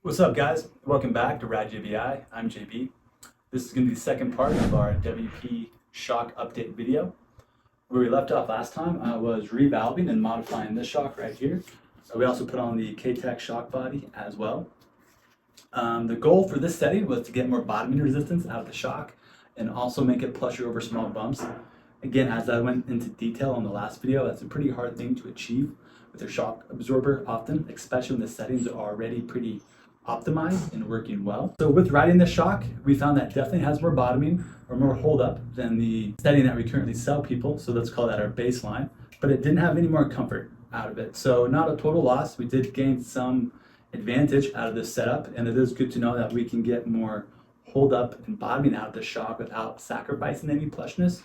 What's up, guys? Welcome back to Rad JBI. I'm JB. This is going to be the second part of our WP shock update video. Where we left off last time, I was revalving and modifying this shock right here. We also put on the KTM shock body as well. The goal for this setting was to get more bottoming resistance out of the shock and also make it plusher over small bumps. Again, as I went into detail on the last video, that's a pretty hard thing to achieve with a shock absorber often, especially when the settings are already pretty optimized and working well. So with riding this shock, we found that definitely has more bottoming or more hold up than the setting that we currently sell people. So let's call that our baseline, but it didn't have any more comfort out of it. So not a total loss. We did gain some advantage out of this setup, and it is good to know that we can get more hold up and bottoming out of the shock without sacrificing any plushness.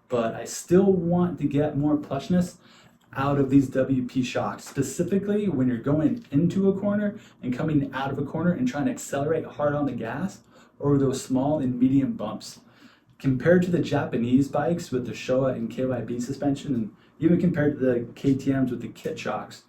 But I still want to get more plushness out of these WP shocks, specifically when you're going into a corner and coming out of a corner and trying to accelerate hard on the gas over those small and medium bumps. Compared to the Japanese bikes with the Showa and KYB suspension, and even compared to the KTMs with the kit shocks,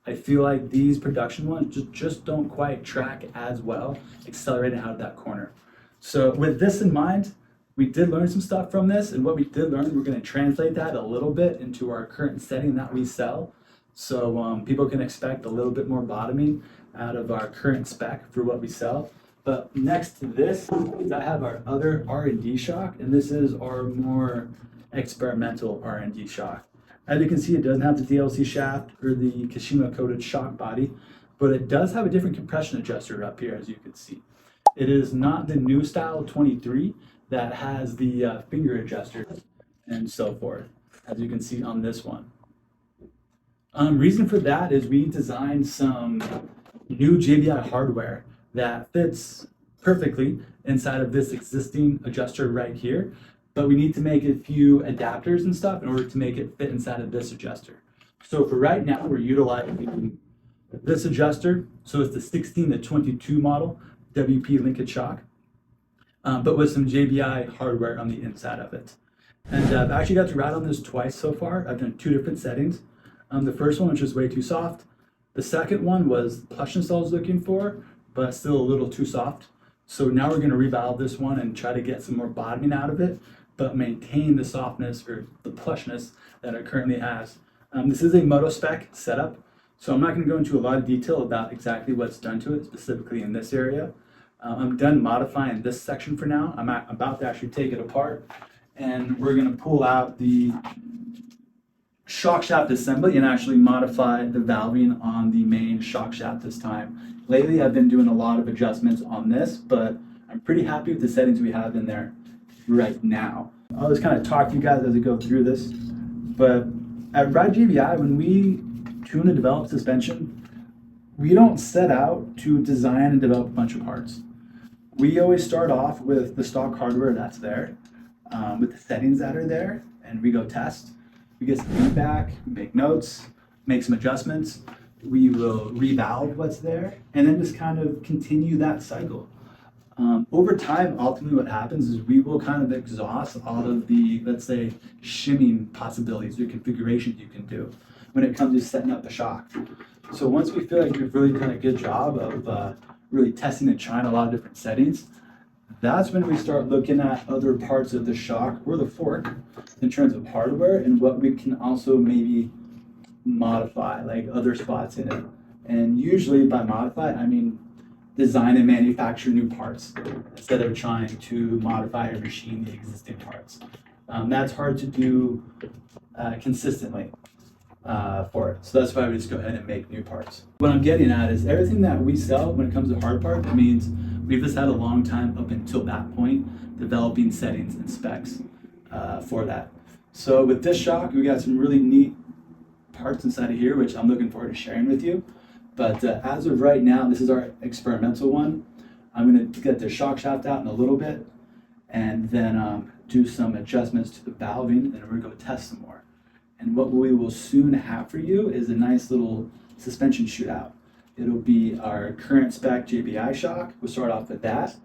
I feel like these production ones just don't quite track as well accelerating out of that corner. So with this in mind, we did learn some stuff from this, and what we did learn, we're going to translate that a little bit into our current setting that we sell. So people can expect a little bit more bottoming out of our current spec for what we sell. But next to this, I have our other R&D shock, and this is our more experimental R&D shock. As you can see, it doesn't have the DLC shaft or the Kashima coated shock body, but it does have a different compression adjuster up here, as you can see. It is not the new style 23 that has the finger adjuster and so forth, as you can see on this one. Reason for that is we designed some new JBI hardware that fits perfectly inside of this existing adjuster right here, but we need to make a few adapters and stuff in order to make it fit inside of this adjuster. So for right now, we're utilizing this adjuster. So it's the 16 to 22 model WP Linkage shock, but with some JBI hardware on the inside of it. And I've actually got to ride on this twice so far. I've done two different settings. The first one was just way too soft. The second one was the plushness I was looking for, but still a little too soft. So now we're going to revalve this one and try to get some more bottoming out of it, but maintain the softness or the plushness that it currently has. This is a Moto Spec setup, so I'm not going to go into a lot of detail about exactly what's done to it, specifically in this area. I'm done modifying this section for now. I'm about to actually take it apart, and we're going to pull out the shock shaft assembly and actually modify the valving on the main shock shaft this time. Lately, I've been doing a lot of adjustments on this, but I'm pretty happy with the settings we have in there right now. I'll just kind of talk to you guys as I go through this, but at Rad JBI, when we tune and develop suspension, we don't set out to design and develop a bunch of parts. We always start off with the stock hardware that's there, with the settings that are there, and we go test. We get some feedback, we make notes, make some adjustments. We will revalve what's there, and then just kind of continue that cycle. Over time, ultimately what happens is we will kind of exhaust all of the, let's say, shimming possibilities or configurations you can do when it comes to setting up the shock. So once we feel like we've really done a good job of really testing and trying a lot of different settings, that's when we start looking at other parts of the shock or the fork in terms of hardware and what we can also maybe modify, like other spots in it. And usually by modify, I mean design and manufacture new parts instead of trying to modify or machine the existing parts. That's hard to do consistently for it. So that's why we just go ahead and make new parts. What I'm getting at is everything that we sell when it comes to hard parts, it means we've just had a long time up until that point developing settings and specs for that. So with this shock, we got some really neat parts inside of here, which I'm looking forward to sharing with you. But as of right now, this is our experimental one. I'm going to get the shock shaft out in a little bit and then do some adjustments to the valving, and we're going to go test some more. And what we will soon have for you is a nice little suspension shootout. It'll be our current spec JBI shock. We'll start off with that,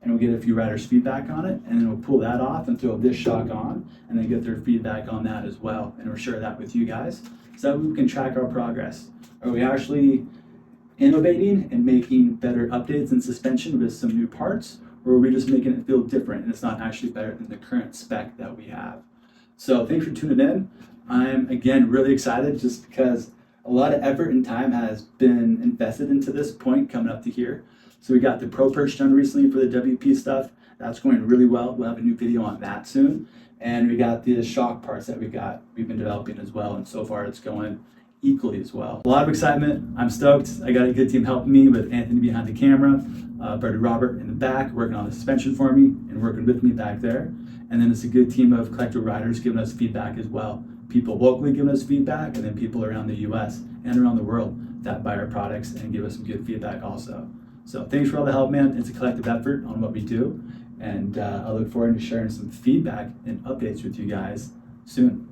and we'll get a few riders' feedback on it, and then we'll pull that off and throw this shock on, and then get their feedback on that as well, and we'll share that with you guys so that we can track our progress. Are we actually innovating and making better updates in suspension with some new parts, or are we just making it feel different and it's not actually better than the current spec that we have? So thanks for tuning in. I'm again really excited just because a lot of effort and time has been invested into this point coming up to here. So we got the Pro Perch done recently for the WP stuff. That's going really well. We'll have a new video on that soon. And we got the shock parts that we've been developing as well. And so far it's going equally as well. A lot of excitement. I'm stoked. I got a good team helping me with Anthony behind the camera, Brother Robert in the back working on the suspension for me and working with me back there. And then it's a good team of collector riders giving us feedback as well. People locally giving us feedback, and then people around the US and around the world that buy our products and give us some good feedback also. So thanks for all the help, man. It's a collective effort on what we do. And I look forward to sharing some feedback and updates with you guys soon.